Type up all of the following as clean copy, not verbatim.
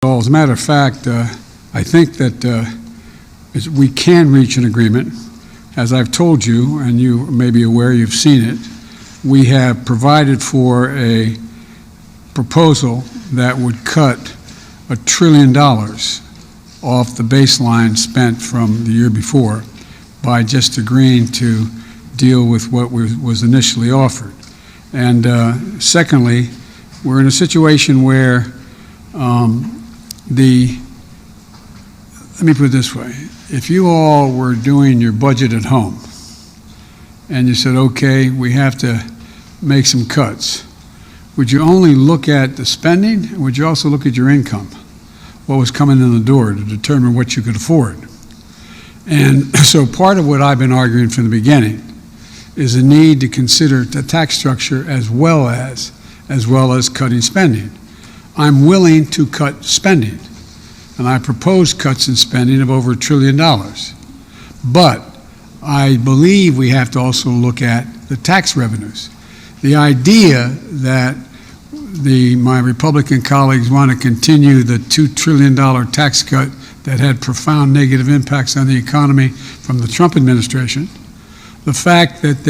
Well, as a matter of fact, I think that we can reach an agreement. As I've told you, and you may be aware, you've seen it, we have provided for a proposal that would cut $1 trillion off the baseline spent from the year before by just agreeing to deal with what was initially offered. And secondly, we're in a situation where let me put it this way. If you all were doing your budget at home and you said, okay, we have to make some cuts, would you only look at the spending, or would you also look at your income, what was coming in the door, to determine what you could afford? And so part of what I've been arguing from the beginning is the need to consider the tax structure as well as cutting spending. I'm willing to cut spending, and I propose cuts in spending of over $1 trillion. But I believe we have to also look at the tax revenues. The idea that my Republican colleagues want to continue the $2 trillion tax cut that had profound negative impacts on the economy from the Trump administration, the fact that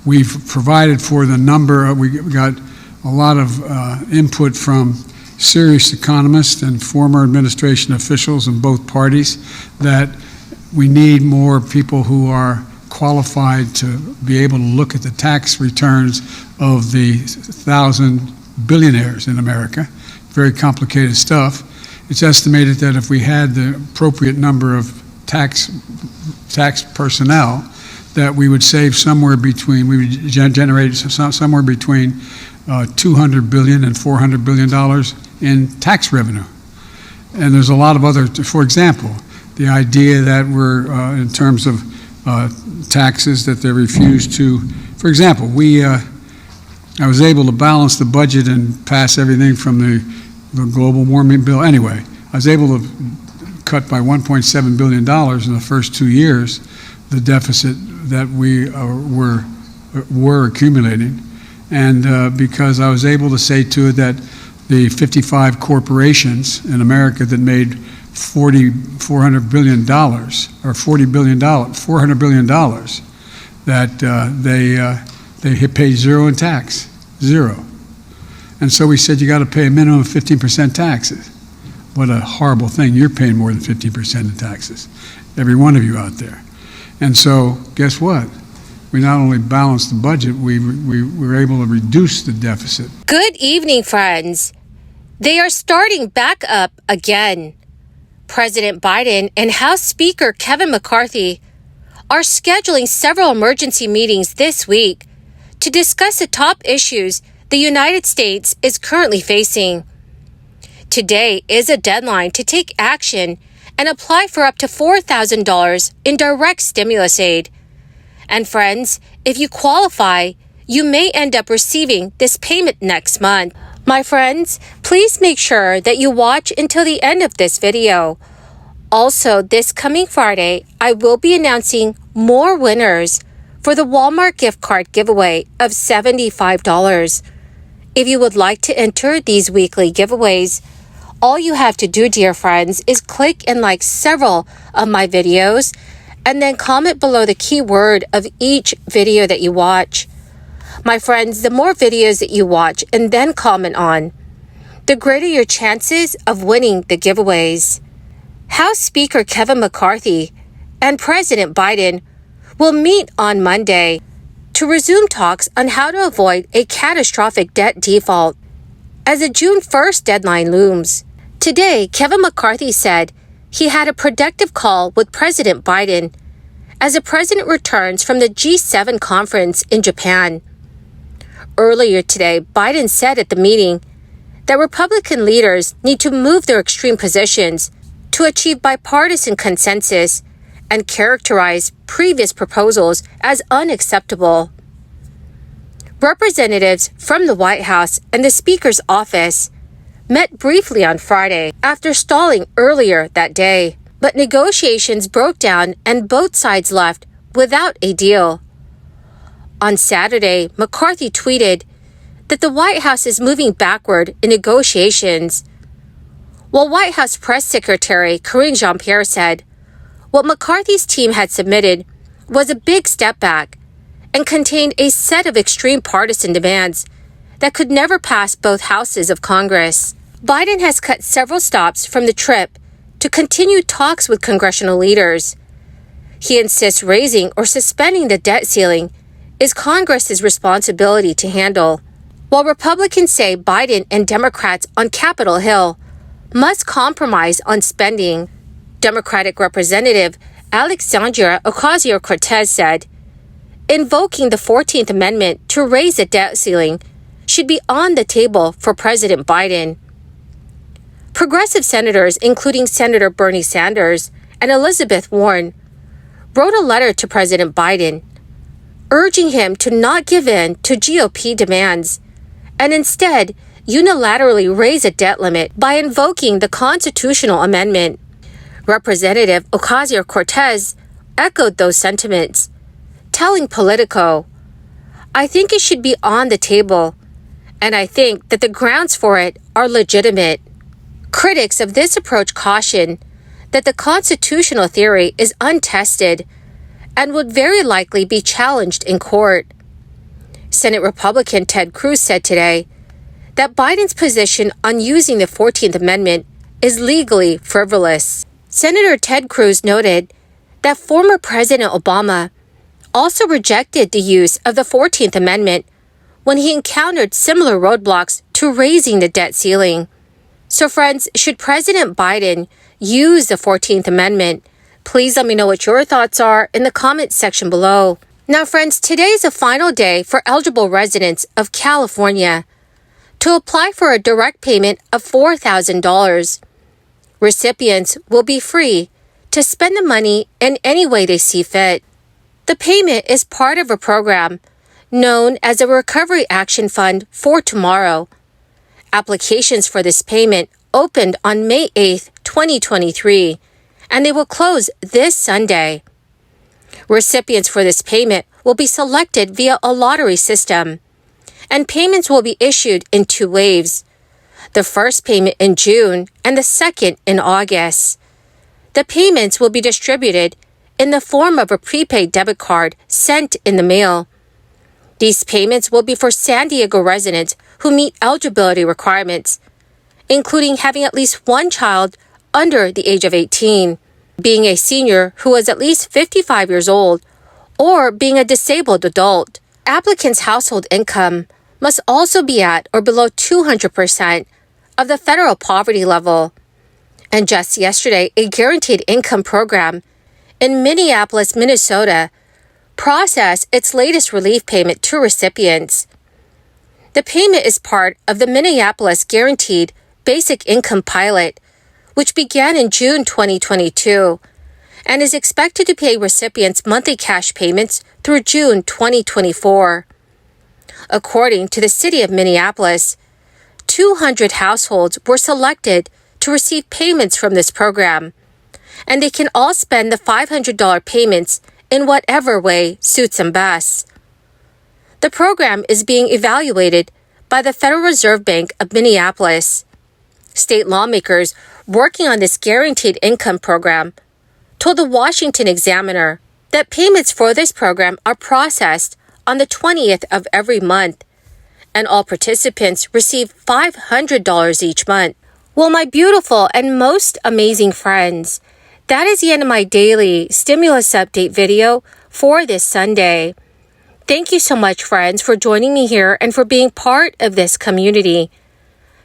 we've provided for the number, we got a lot of input from serious economists and former administration officials in both parties that we need more people who are qualified to be able to look at the tax returns of the 1,000 billionaires in America. Very complicated stuff. It's estimated that if we had the appropriate number of tax personnel, that we would save we would generate somewhere between $200 billion and $400 billion in tax revenue. And there's a lot of other, for example, the idea that we're, in terms of taxes, that they refuse to, for example, I was able to balance the budget and pass everything from the global warming bill. Anyway, I was able to cut by $1.7 billion in the first 2 years the deficit that we were accumulating. And because I was able to say to it that the 55 corporations in America that made $400 billion, that they pay zero in tax, zero. And so we said you got to pay a minimum of 15% taxes. What a horrible thing. You're paying more than 15% in taxes, every one of you out there. And so guess what? We not only balanced the budget, we were able to reduce the deficit. Good evening, friends. They are starting back up again. President Biden and House Speaker Kevin McCarthy are scheduling several emergency meetings this week to discuss the top issues the United States is currently facing. Today is a deadline to take action and apply for up to $4,000 in direct stimulus aid. And friends, if you qualify, you may end up receiving this payment next month. My friends, please make sure that you watch until the end of this video. Also, this coming Friday, I will be announcing more winners for the Walmart gift card giveaway of $75. If you would like to enter these weekly giveaways, all you have to do, dear friends, is click and like several of my videos and then comment below the keyword of each video that you watch. My friends, the more videos that you watch and then comment on, the greater your chances of winning the giveaways. House Speaker Kevin McCarthy and President Biden will meet on Monday to resume talks on how to avoid a catastrophic debt default as the June 1st deadline looms. Today, Kevin McCarthy said he had a productive call with President Biden as the president returns from the G7 conference in Japan. Earlier today, Biden said at the meeting that Republican leaders need to move their extreme positions to achieve bipartisan consensus and characterize previous proposals as unacceptable. Representatives from the White House and the Speaker's office met briefly on Friday after stalling earlier that day, but negotiations broke down and both sides left without a deal. On Saturday, McCarthy tweeted that the White House is moving backward in negotiations, While White House Press Secretary Karine Jean-Pierre said what McCarthy's team had submitted was a big step back and contained a set of extreme partisan demands that could never pass both houses of Congress. Biden has cut several stops from the trip to continue talks with congressional leaders. He insists raising or suspending the debt ceiling is Congress's responsibility to handle, while Republicans say Biden and Democrats on Capitol Hill must compromise on spending. Democratic Representative Alexandria Ocasio-Cortez said, invoking the 14th Amendment to raise the debt ceiling should be on the table for President Biden. Progressive senators, including Senator Bernie Sanders and Elizabeth Warren, wrote a letter to President Biden, urging him to not give in to GOP demands and instead unilaterally raise a debt limit by invoking the constitutional amendment. Representative Ocasio-Cortez echoed those sentiments, telling Politico, I think it should be on the table, and I think that the grounds for it are legitimate. Critics of this approach caution that the constitutional theory is untested and would very likely be challenged in court. Senate Republican Ted Cruz said today that Biden's position on using the 14th Amendment is legally frivolous. Senator Ted Cruz noted that former President Obama also rejected the use of the 14th Amendment when he encountered similar roadblocks to raising the debt ceiling. So friends, should President Biden use the 14th Amendment? Please let me know what your thoughts are in the comments section below. Now friends, today is the final day for eligible residents of California to apply for a direct payment of $4,000. Recipients will be free to spend the money in any way they see fit. The payment is part of a program known as the Recovery Action Fund for Tomorrow. Applications for this payment opened on May 8th, 2023, and they will close this Sunday. Recipients for this payment will be selected via a lottery system, and payments will be issued in 2 waves. The first payment in June and the second in August. The payments will be distributed in the form of a prepaid debit card sent in the mail. These payments will be for San Diego residents who meet eligibility requirements, including having at least one child under the age of 18, being a senior who is at least 55 years old, or being a disabled adult. Applicants' household income must also be at or below 200% of the federal poverty level. And just yesterday, a guaranteed income program in Minneapolis, Minnesota, processed its latest relief payment to recipients. The payment is part of the Minneapolis Guaranteed Basic Income Pilot, which began in June 2022 and is expected to pay recipients monthly cash payments through June 2024. According to the city of Minneapolis, 200 households were selected to receive payments from this program, and they can all spend the $500 payments in whatever way suits them best. The program is being evaluated by the Federal Reserve Bank of Minneapolis. State lawmakers working on this guaranteed income program told the Washington Examiner that payments for this program are processed on the 20th of every month, and all participants receive $500 each month. Well, my beautiful and most amazing friends, that is the end of my daily stimulus update video for this Sunday. Thank you so much, friends, for joining me here and for being part of this community.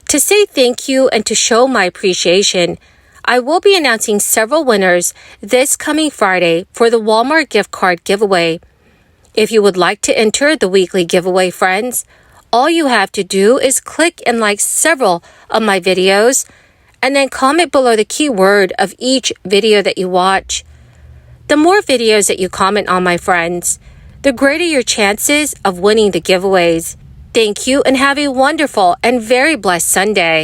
To say thank you and to show my appreciation, I will be announcing several winners this coming Friday for the Walmart gift card giveaway. If you would like to enter the weekly giveaway, friends, all you have to do is click and like several of my videos and then comment below the keyword of each video that you watch. The more videos that you comment on, my friends, the greater your chances of winning the giveaways. Thank you and have a wonderful and very blessed Sunday.